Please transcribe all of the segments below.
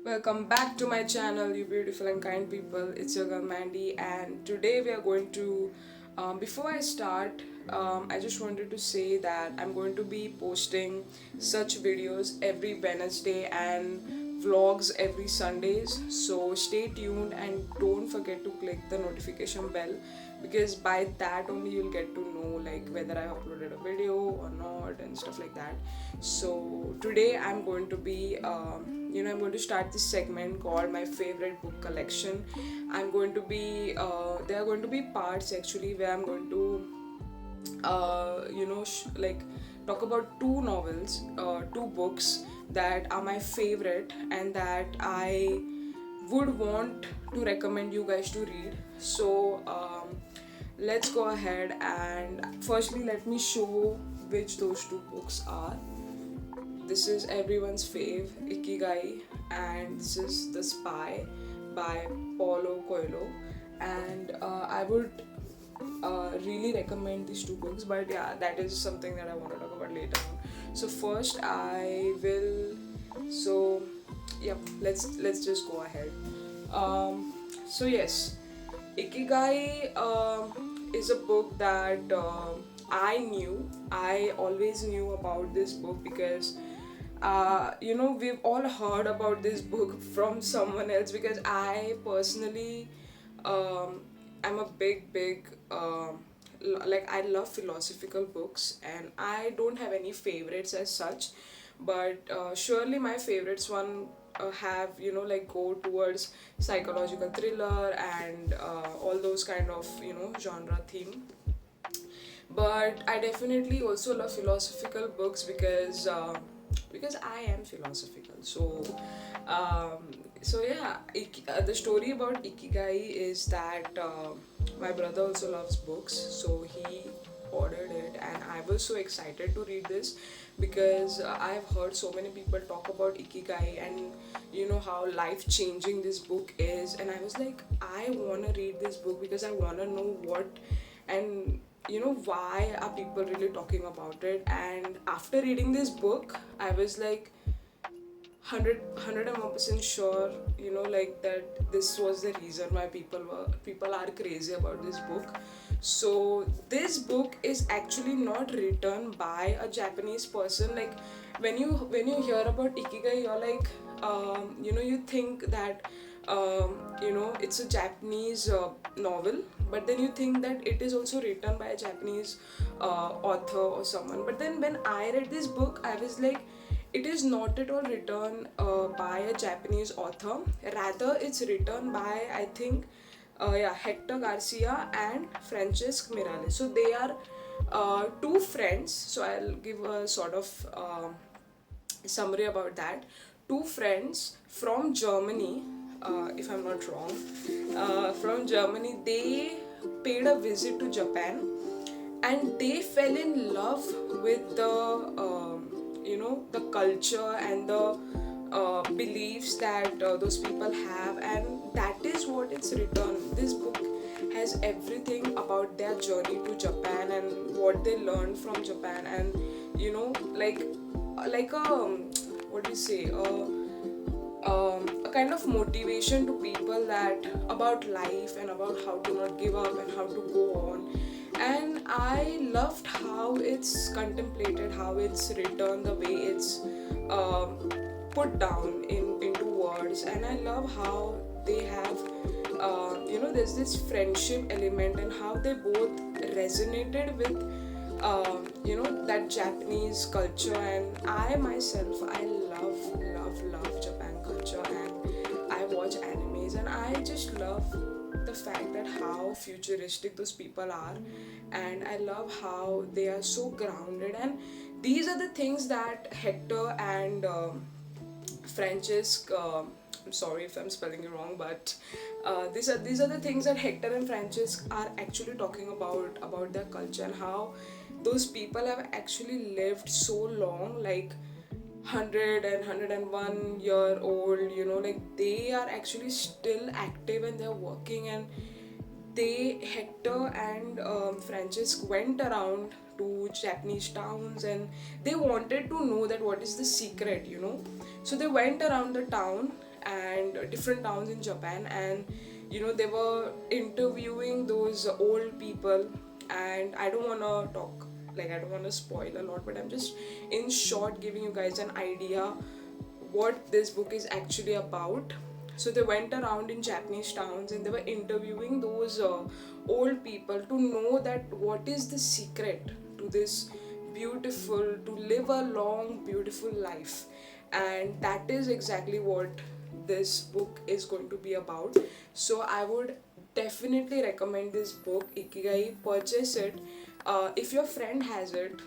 Welcome back to my channel, you beautiful and kind people. It's your girl Mandy, and today we are going to. Before I start, I just wanted to say that I'm going to be posting such videos every Wednesday and vlogs every Sundays. So stay tuned and don't forget to click the notification bell, because by that only you'll get to know like whether I uploaded a video or not and stuff like that. So today I'm going to be I'm going to start this segment called my favorite book collection. I'm going to be there are going to be parts actually where I'm going to like talk about two novels, two books that are my favorite and that I would want to recommend you guys to read. So let's go ahead, and firstly let me show which those two books are. This is everyone's fave, Ikigai, and this is The Spy by Paulo Coelho. And I would really recommend these two books, but yeah, that is something that I want to talk about later on. So first, I will. So, yep, let's just go ahead. So yes, Ikigai is a book that I always knew about this book because we've all heard about this book from someone else, because I personally I'm a big like I love philosophical books, and I don't have any favorites as such, but surely my favorites one have like go towards psychological thriller and all those kind of genre theme. But I definitely also love philosophical books because I am philosophical. So yeah, the story about Ikigai is that my brother also loves books, so he ordered it, and I was so excited to read this because I've heard so many people talk about Ikigai and how life changing this book is, and I was like, I want to read this book because I want to know what and why are people really talking about it. And after reading this book, I was like 101% sure, like that this was the reason why people are crazy about this book. So this book is actually not written by a Japanese person. Like when you hear about Ikigai, you're like you think that it's a Japanese novel, but then you think that it is also written by a Japanese author or someone. But then when I read this book, I was like, it is not at all written by a Japanese author. Rather, it's written by, I think, Hector Garcia and Francesc Miralles. So they are two friends. So I'll give a sort of summary about that. Two friends from Germany, if I'm not wrong, from Germany, they paid a visit to Japan, and they fell in love with the culture and the beliefs that those people have, and that is what it's written. This book has everything about their journey to Japan and what they learned from Japan, and like a what do you say a kind of motivation to people that about life and about how to not give up and how to go on. And I loved how it's contemplated, how it's written, the way it's put down into words. And I love how they have there's this friendship element and how they both resonated with that Japanese culture. And I myself, I love Japan culture, and I watch animes, and I just love the fact that how futuristic those people are, and I love how they are so grounded. And these are the things that Hector and Francesc, I'm sorry if I'm spelling it wrong, but these are the things that Hector and Francesc are actually talking about their culture, and how those people have actually lived so long, like 100 and 101-year old, like they are actually still active and they're working. And Hector and Francesc went around to Japanese towns, and they wanted to know that what is the secret. So they went around the town, and different towns in Japan, and they were interviewing those old people. And I don't want to talk, like, I don't want to spoil a lot, but I'm just in short giving you guys an idea what this book is actually about. So they went around in Japanese towns and they were interviewing those old people to know that what is the secret to this beautiful, to live a long beautiful life. And that is exactly what this book is going to be about. So I would definitely recommend this book, Ikigai. Purchase it. If your friend has it,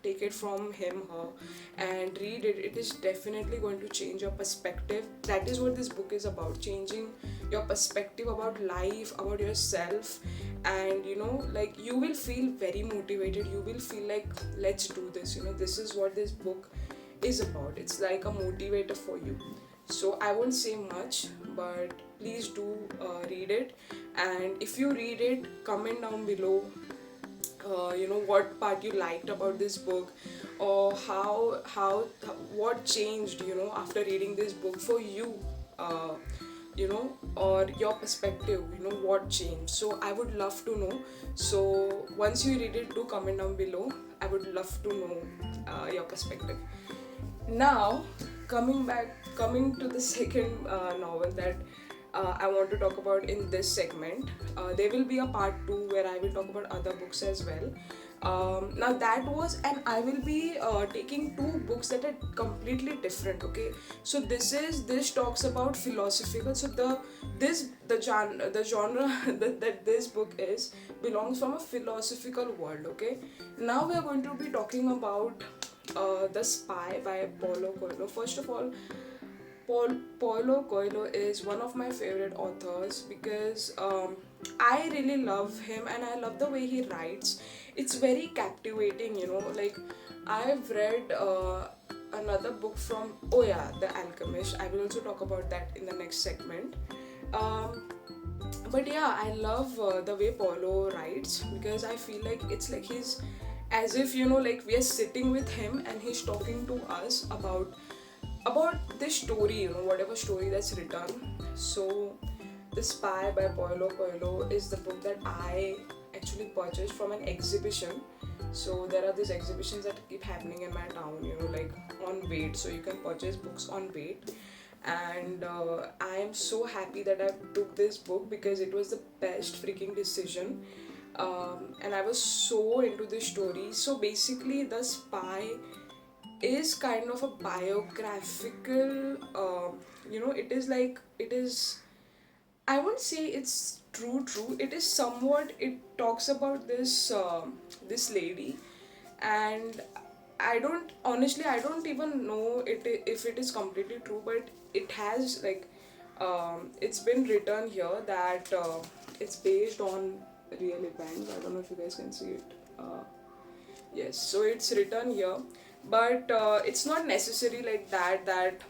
take it from him, her, and read it. It is definitely going to change your perspective. That is what this book is about, changing your perspective about life, about yourself. And like, you will feel very motivated. You will feel like, let's do this. This is what this book is about. It's like a motivator for you. So I won't say much, but please do read it. And if you read it, comment down below what part you liked about this book, or what changed after reading this book for you, or your perspective, what changed. So I would love to know. So once you read it, do comment down below. I would love to know your perspective. Now, coming to the second novel that I want to talk about in this segment. There will be a part 2 where I will talk about other books as well. Now that was, and I will be taking 2 books that are completely different. Okay, so this talks about philosophical. So the genre that this book is belongs from a philosophical world. Okay, now we are going to be talking about The Spy by Paulo Coelho. First of all, Paulo Coelho is one of my favorite authors because I really love him and I love the way he writes. It's very captivating, like, I've read another book from, oh yeah, The Alchemist. I will also talk about that in the next segment. But yeah, I love the way Paulo writes, because I feel like it's like he's, as if, like, we are sitting with him and he's talking to us about this story, whatever story that's written. So The Spy by Paulo Coelho is the book that I actually purchased from an exhibition. So there are these exhibitions that keep happening in my town, like on weight, so you can purchase books on weight. And I am so happy that I took this book because it was the best freaking decision. And I was so into this story. So basically, The Spy is kind of a biographical, it is, I won't say it's true, it is somewhat, it talks about this lady. And I don't even know if it is completely true, but it has, like, it's been written here that it's based on real events. I don't know if you guys can see it. Yes, so it's written here, but it's not necessary like that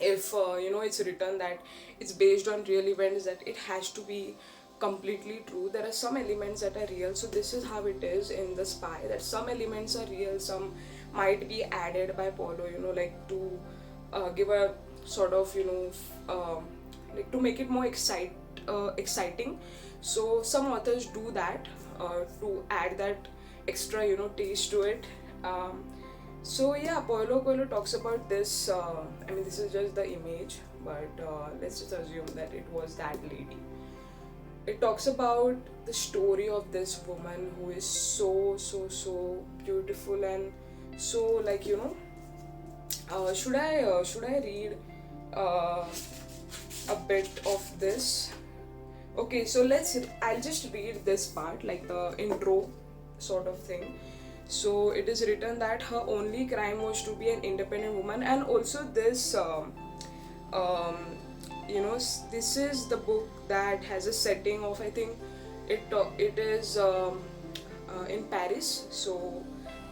if it's written that it's based on real events, that it has to be completely true. There are some elements that are real. So this is how it is in The Spy, that some elements are real, some might be added by Paulo, like to give a sort of like to make it more exciting. So some authors do that to add that extra taste to it. So yeah, Paulo Coelho talks about this. This is just the image, but let's just assume that it was that lady. It talks about the story of this woman who is so beautiful, and so, like, should I read a bit of this? Okay, so I'll just read this part, like the intro sort of thing. So it is written that her only crime was to be an independent woman. And also this this is the book that has a setting of, I think it is in Paris, so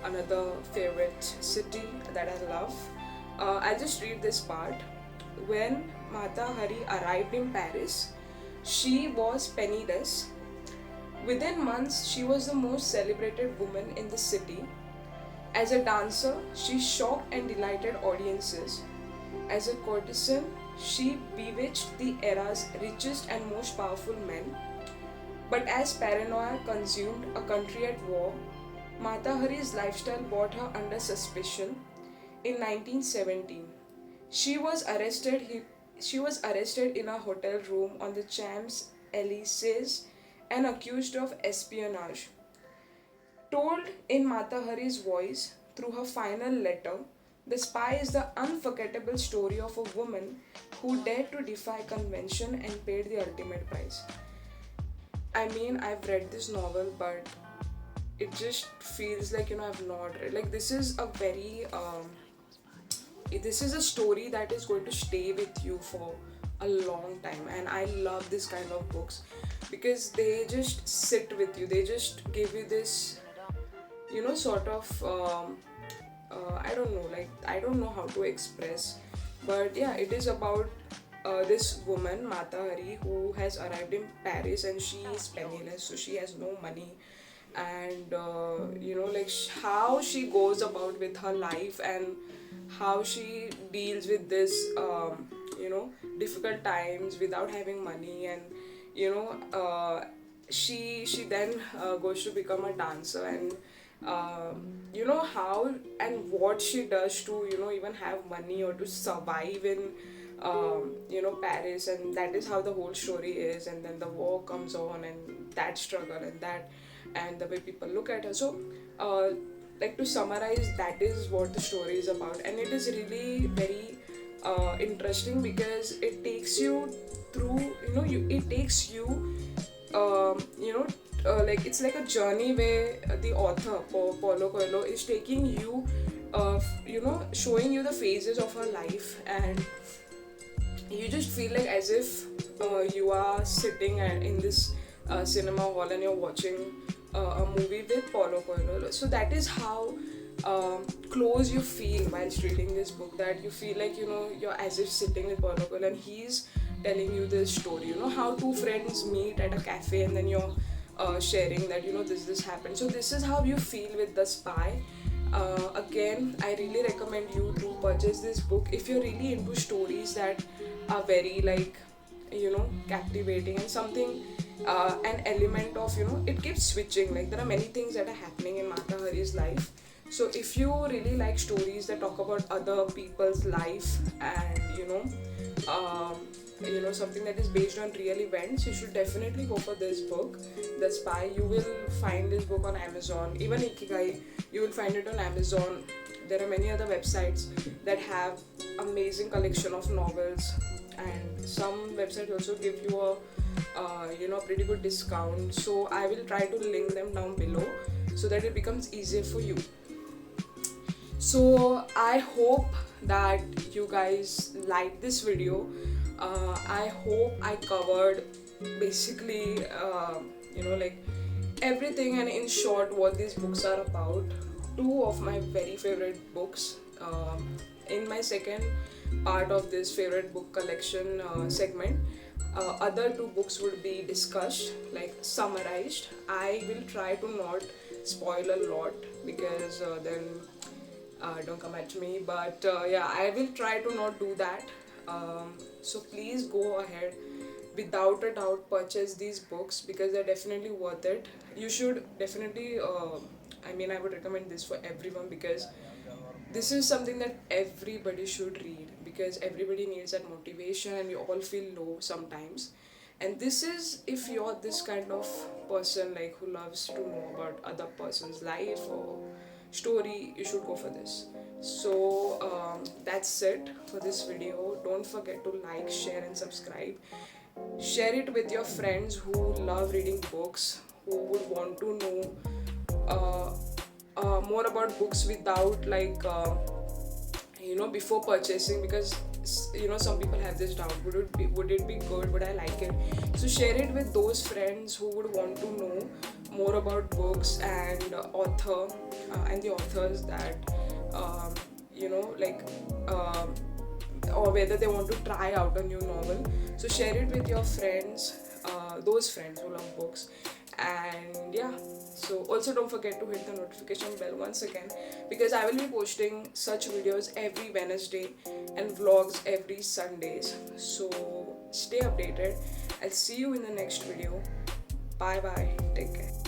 another favorite city that I love. I'll just read this part. When Mata Hari arrived in Paris, she was penniless. Within months, she was the most celebrated woman in the city. As a dancer, she shocked and delighted audiences. As a courtesan, she bewitched the era's richest and most powerful men. But as paranoia consumed a country at war, Mata Hari's lifestyle brought her under suspicion. In 1917, she was arrested. She was arrested in a hotel room on the Champs Elysees and accused of espionage. Told in Mata Hari's voice through her final letter, The Spy is the unforgettable story of a woman who dared to defy convention and paid the ultimate price. I mean, I've read this novel, but it just feels like, I've not read. Like, this is a very this is a story that is going to stay with you for a long time, and I love this kind of books because they just sit with you. They just give you this, sort of I don't know, like, I don't know how to express, but yeah, it is about this woman Mata Hari, who has arrived in Paris, and she is penniless, so she has no money. And like, how she goes about with her life, and how she deals with this difficult times without having money. And she then goes to become a dancer, and how and what she does to even have money or to survive in Paris. And that is how the whole story is. And then the war comes on, and that struggle, and the way people look at her. So like, to summarize, that is what the story is about, and it is really very interesting because it takes you through, it takes you like, it's like a journey where the author Paulo Coelho is taking you, showing you the phases of her life, and you just feel like as if you are sitting in this cinema hall, and you're watching a movie with Paulo Coelho. So that is how close you feel whilst reading this book, that you feel like you're as if sitting with Paulo Coelho, and he's telling you this story, how two friends meet at a cafe, and then you're sharing that this happened. So this is how you feel with The Spy. Again, I really recommend you to purchase this book if you're really into stories that are very, like, captivating, and something an element of, it keeps switching. Like, there are many things that are happening in Mata Hari's life. So if you really like stories that talk about other people's life, and something that is based on real events, you should definitely go for this book, The Spy. You will find this book on Amazon. Even Ikigai, you will find it on Amazon. There are many other websites that have amazing collection of novels, and some websites also give you a pretty good discount. So I will try to link them down below so that it becomes easier for you. So I hope that you guys like this video. I hope I covered basically like everything, and in short what these books are about. Two of my very favorite books. In my second part of this favorite book collection segment, other two books would be discussed, like summarized. I will try to not spoil a lot because then don't come at me, but yeah, I will try to not do that. So please go ahead, without a doubt, purchase these books because they're definitely worth it. You should definitely I would recommend this for everyone, because this is something that everybody should read, because everybody needs that motivation, and we all feel low sometimes. And this is, if you're this kind of person, like, who loves to know about other person's life or story, you should go for this. So that's it for this video. Don't forget to like, share and subscribe. Share it with your friends who love reading books, who would want to know more about books without, like, before purchasing, because some people have this doubt, would it be good, would I like it? So share it with those friends who would want to know more about books and author and the authors that or whether they want to try out a new novel. So share it with your friends. those friends who love books. And yeah, so also don't forget to hit the notification bell once again, because I will be posting such videos every Wednesday and vlogs every Sundays. So stay updated. I'll see you in the next video. Bye bye, take care.